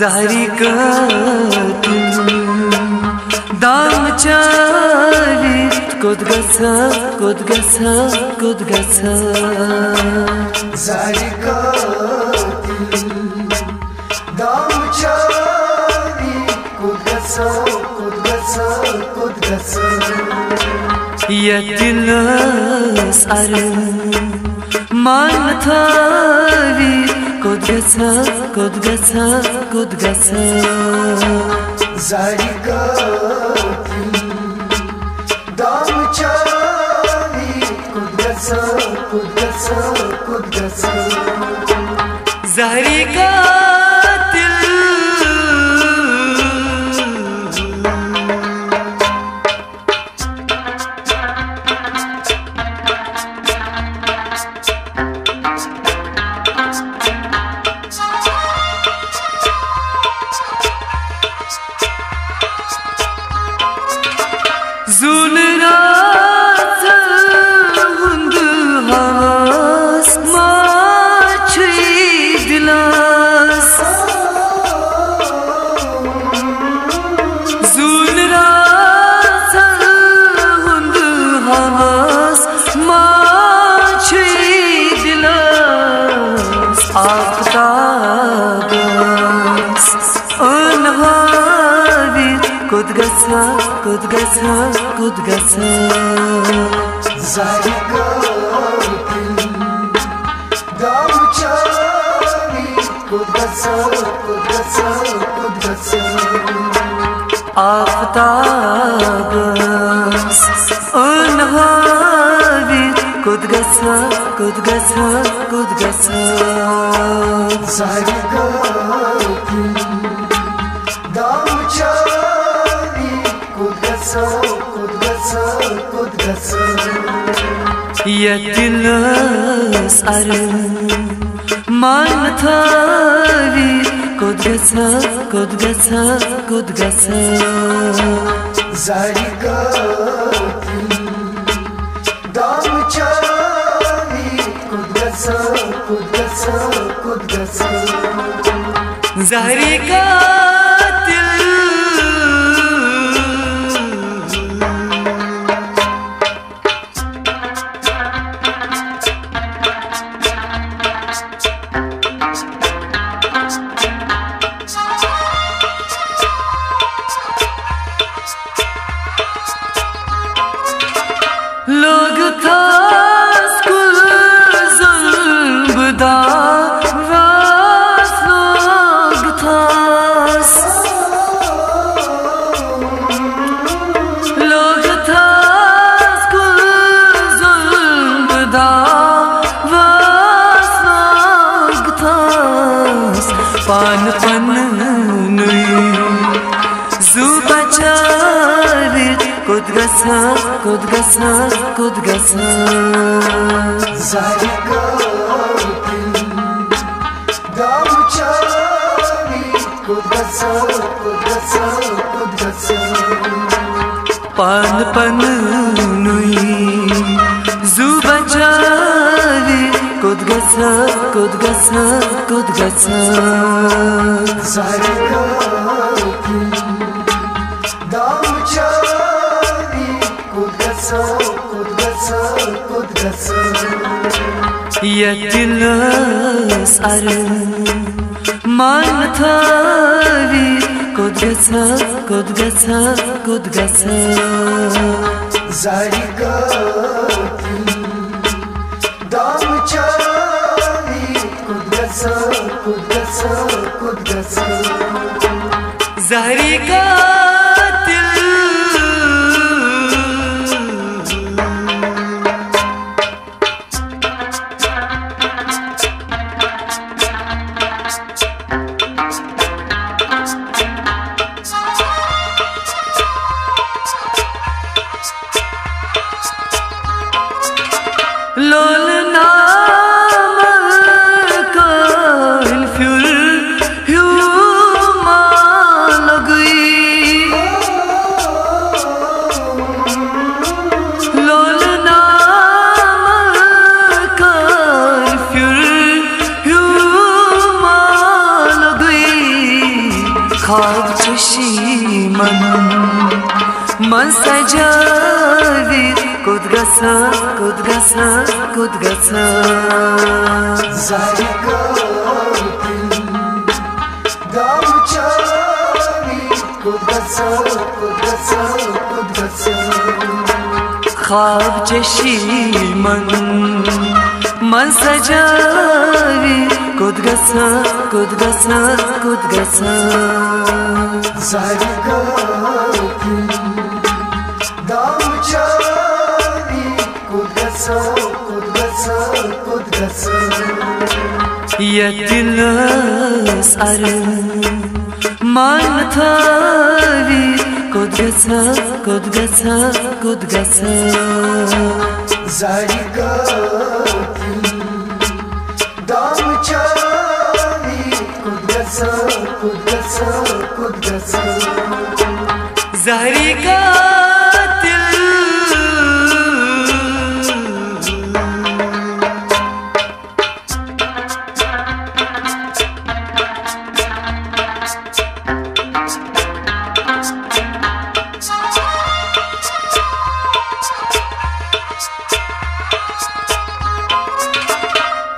zahri katil dam çavit kodgasa kodgasa kodgasa zahri katil dam çavit kodgasa kodgasa kodgasa yetilas arım man tavit kodgasa kodgasa kodgasa zahri katil dam çavit kodgasa kodgasa kodgasa zahri katil kodgasa kodgasa kodgasa zahri katil dam çavit kodgasa kodgasa kodgasa aftabas anhavit kodgasa kodgasa kodgasa zahri katil dam çavit kodgasa kodgasa kodgasa yetilas arım man tavit kodgasa kodgasa kodgasa zahri katil dam çavit kodgasa kodgasa kodgasa zahri katil लोग थास कुल जुल्म दा वास लोग थास लोग थास कुल जुल्म दा वास लोग थास पान पन नुई जुबा चावित kodgasa kodgasa kodgasa zahri katil dam çavit kodgasa kodgasa kodgasa pan pan nui zuba chavi kodgasa kodgasa kodgasa zahri katil dam çavit kodgasa kodgasa kodgasa yetilas arım man tavit kodgasa kodgasa kodgasa zahri katil dam çavit kodgasa kodgasa kodgasa zahri katil lol nam kal fyul huma lagui ख्वाब चशी मन सजावी कुद गसा जारी दाम चावी कुद गसा ख्वाब चशी मन सजावी कुद गसा जारी दाम चावी कुद गसा यतिलस मान थावी कुद गसा जारी दाम चावी कुद गसा ज़हरी का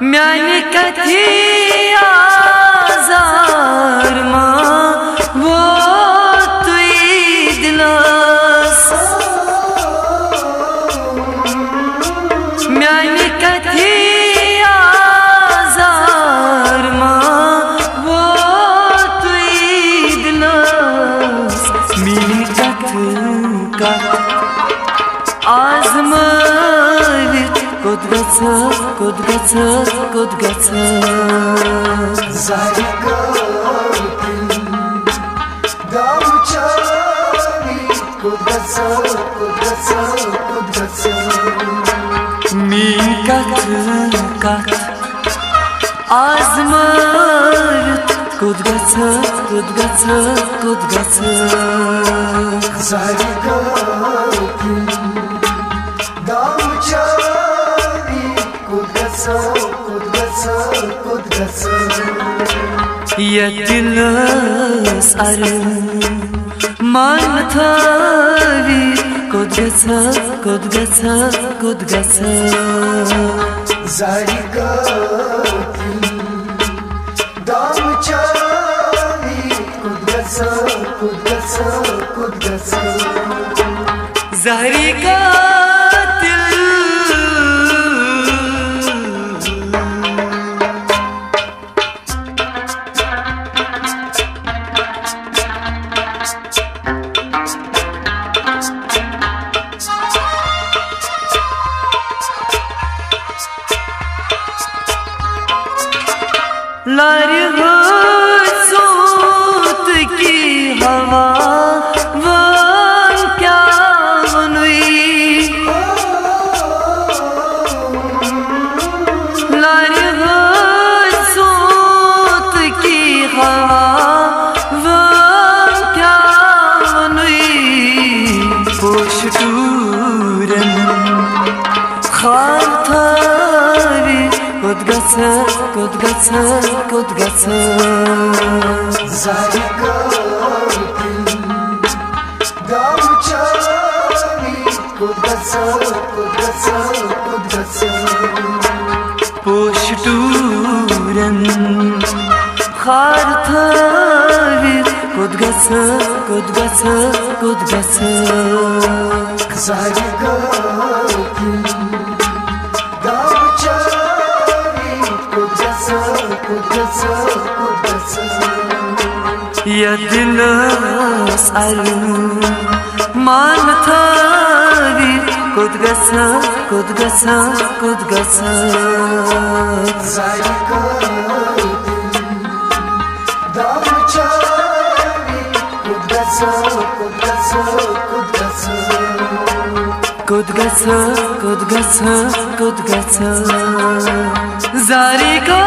म्याने कथी आज़ार मां वो तुई दिलास म्याने कथी आज़ार मां वो तुई दिलास मीन का आज़मावित कुद गसा जारी दाम चावी कुद गसा मीन कथ आज़मावित कुद गसा जारी दाम चावी कुद गसा यतिलस मान थावी कुद गसा जारी दाम चावी कुद गसा ज़हरी का लारी हो सूत की हवा वन क्या बनुई लारी हो सूत की हवा वन क्या बनुई पोश टूरन खार थावी कुद गसा जारी दाम चावी कुद गसा पोश टूरन खार थावी कुद गसा जारी दाम चावी कुद गसा यतिलस मान थावी कुद गसा जारी दाम चावी कुद गसा ज़ारी का